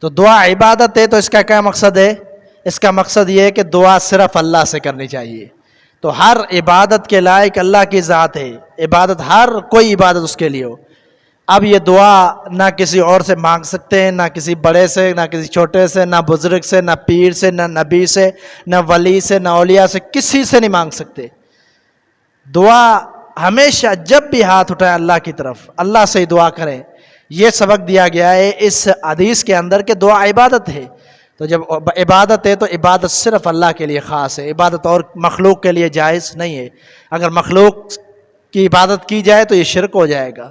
تو دعا عبادت ہے، تو اس کا کیا مقصد ہے؟ اس کا مقصد یہ ہے کہ دعا صرف اللہ سے کرنی چاہیے۔ تو ہر عبادت کے لائق اللہ کی ذات ہے، عبادت ہر کوئی عبادت اس کے لیے ہو۔ اب یہ دعا نہ کسی اور سے مانگ سکتے ہیں، نہ کسی بڑے سے، نہ کسی چھوٹے سے، نہ بزرگ سے، نہ پیر سے، نہ نبی سے، نہ ولی سے، نہ اولیاء سے، کسی سے نہیں مانگ سکتے۔ دعا ہمیشہ جب بھی ہاتھ اٹھائیں اللہ کی طرف، اللہ سے ہی دعا کریں۔ یہ سبق دیا گیا ہے اس حدیث کے اندر کہ دعا عبادت ہے۔ تو جب عبادت ہے تو عبادت صرف اللہ کے لیے خاص ہے، عبادت اور مخلوق کے لیے جائز نہیں ہے۔ اگر مخلوق کی عبادت کی جائے تو یہ شرک ہو جائے گا،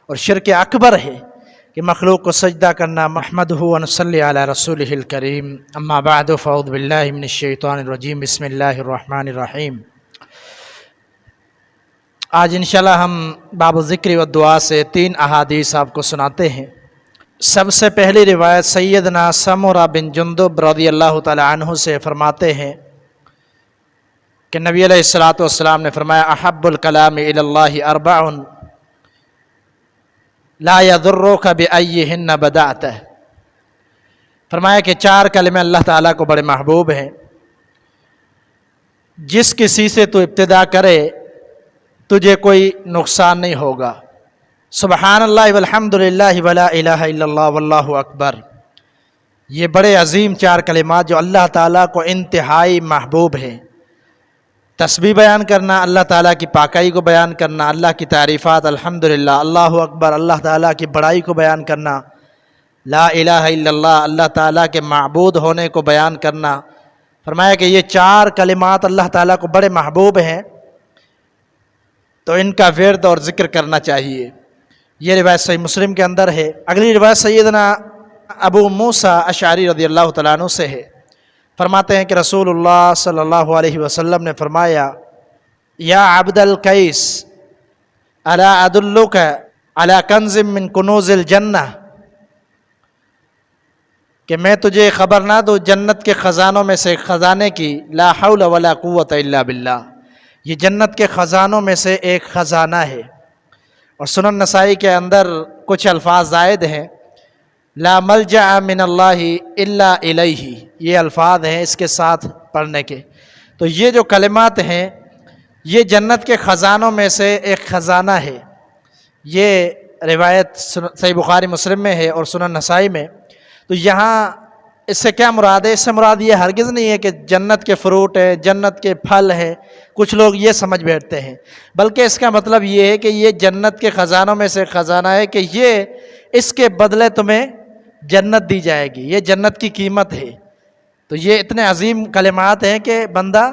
اور شرک اکبر ہے کہ مخلوق کو سجدہ کرنا۔ محمدہ و نصلی علی رسولہ الکریم، اما بعد فاعوذ باللہ من الشیطان الرجیم، بسم اللہ الرحمن الرحیم۔ آج انشاءاللہ ہم باب الذکر و دعا سے 3 احادیث آپ کو سناتے ہیں۔ سب سے پہلی روایت سیدنا سمرہ بن جندب رضی اللہ تعالی عنہ سے فرماتے ہیں کہ نبی علیہ الصلوۃ والسلام نے فرمایا احب الکلام الی اللہ 4 لا یضرک بأیہن بدأت۔ فرمایا کہ 4 کلمے اللہ تعالیٰ کو بڑے محبوب ہیں، جس کسی سے تو ابتدا کرے تجھے کوئی نقصان نہیں ہوگا۔ سبحان اللہ والحمد للہ ولا الہ الا اللہ واللہ اکبر۔ یہ بڑے عظیم 4 کلمات جو اللہ تعالیٰ کو انتہائی محبوب ہیں۔ تسبیح بیان کرنا، اللہ تعالیٰ کی پاکائی کو بیان کرنا، اللہ کی تعریفات، الحمدللہ، اللہ اکبر، اللہ تعالیٰ کی بڑائی کو بیان کرنا، لا الہ الا اللہ، اللہ تعالیٰ کے معبود ہونے کو بیان کرنا۔ فرمایا کہ یہ 4 کلمات اللہ تعالیٰ کو بڑے محبوب ہیں، تو ان کا ورد اور ذکر کرنا چاہیے۔ یہ روایت صحیح مسلم کے اندر ہے۔ اگلی روایت سیدنا ابو موسیٰ اشعری رضی اللہ تعالیٰ عنہ سے ہے۔ فرماتے ہیں کہ رسول اللہ صلی اللہ علیہ وسلم نے فرمایا یا عبد القیس الا ادلک علی کنز من کنوز الجنہ، کہ میں تجھے خبر نہ دوں جنت کے خزانوں میں سے خزانے کی، لا حول ولا قوت الا باللہ، یہ جنت کے خزانوں میں سے ایک خزانہ ہے۔ اور سنن نسائی کے اندر کچھ الفاظ زائد ہیں، لا ملجأ من اللہ الا الیہ، یہ الفاظ ہیں اس کے ساتھ پڑھنے کے۔ تو یہ جو کلمات ہیں یہ جنت کے خزانوں میں سے ایک خزانہ ہے۔ یہ روایت صحیح بخاری مسلم میں ہے اور سنن نسائی میں۔ تو یہاں اس سے کیا مراد ہے؟ اس سے مراد یہ ہرگز نہیں ہے کہ جنت کے فروٹ ہے، جنت کے پھل ہے، کچھ لوگ یہ سمجھ بیٹھتے ہیں، بلکہ اس کا مطلب یہ ہے کہ یہ جنت کے خزانوں میں سے خزانہ ہے کہ یہ اس کے بدلے تمہیں جنت دی جائے گی، یہ جنت کی قیمت ہے۔ تو یہ اتنے عظیم کلمات ہیں کہ بندہ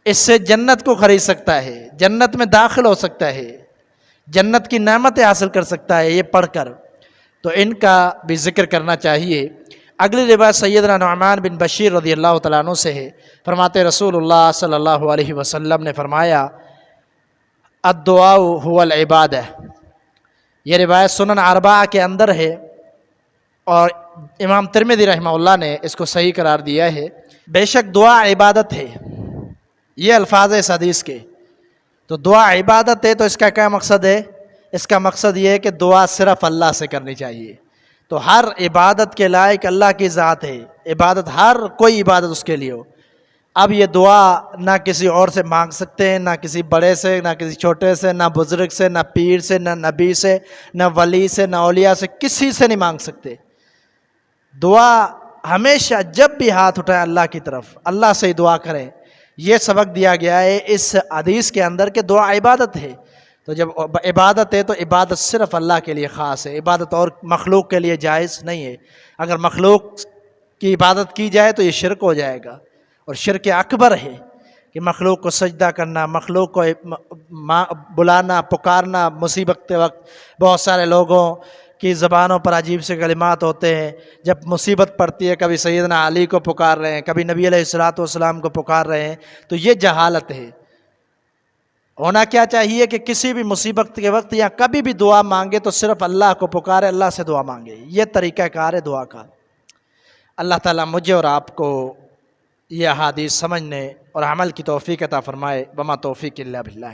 اس سے جنت کو خرید سکتا ہے، جنت میں داخل ہو سکتا ہے، جنت کی نعمتیں حاصل کر سکتا ہے یہ پڑھ کر۔ تو ان کا بھی ذکر کرنا چاہیے۔ اگلی روایت سیدنا نعمان بن بشیر رضی اللہ تعالیٰ عنہ سے ہے۔ فرماتے رسول اللہ صلی اللہ علیہ وسلم نے فرمایا الدعاء هو العبادہ۔ یہ روایت سنن 4 کے اندر ہے اور امام ترمذی رحمہ اللہ نے اس کو صحیح قرار دیا ہے۔ بے شک دعا عبادت ہے، یہ الفاظ ہے اس حدیث کے۔ تو دعا عبادت ہے تو اس کا کیا مقصد ہے؟ اس کا مقصد یہ ہے کہ دعا صرف اللہ سے کرنی چاہیے۔ تو ہر عبادت کے لائق اللہ کی ذات ہے، عبادت ہر کوئی عبادت اس کے لیے ہو۔ اب یہ دعا نہ کسی اور سے مانگ سکتے ہیں، نہ کسی بڑے سے، نہ کسی چھوٹے سے، نہ بزرگ سے، نہ پیر سے، نہ نبی سے، نہ ولی سے، نہ اولیاء سے، کسی سے نہیں مانگ سکتے۔ دعا ہمیشہ جب بھی ہاتھ اٹھائیں اللہ کی طرف، اللہ سے ہی دعا کریں۔ یہ سبق دیا گیا ہے اس حدیث کے اندر کہ دعا عبادت ہے۔ تو جب عبادت ہے تو عبادت صرف اللہ کے لیے خاص ہے، عبادت اور مخلوق کے لیے جائز نہیں ہے۔ اگر مخلوق کی عبادت کی جائے تو یہ شرک ہو جائے گا، اور شرک اکبر ہے کہ مخلوق کو سجدہ کرنا، مخلوق کو بلانا، پکارنا۔ مصیبت کے وقت بہت سارے لوگوں کی زبانوں پر عجیب سے کلمات ہوتے ہیں، جب مصیبت پڑتی ہے کبھی سیدنا علی کو پکار رہے ہیں، کبھی نبی علیہ الصلوۃ والسلام کو پکار رہے ہیں، تو یہ جہالت ہے۔ ہونا کیا چاہیے کہ کسی بھی مصیبت کے وقت یا کبھی بھی دعا مانگے تو صرف اللہ کو پکارے، اللہ سے دعا مانگے۔ یہ طریقہ کار ہے دعا کا۔ اللہ تعالیٰ مجھے اور آپ کو یہ احادیث سمجھنے اور عمل کی توفیق عطا فرمائے۔ وما توفیق الا باللہ۔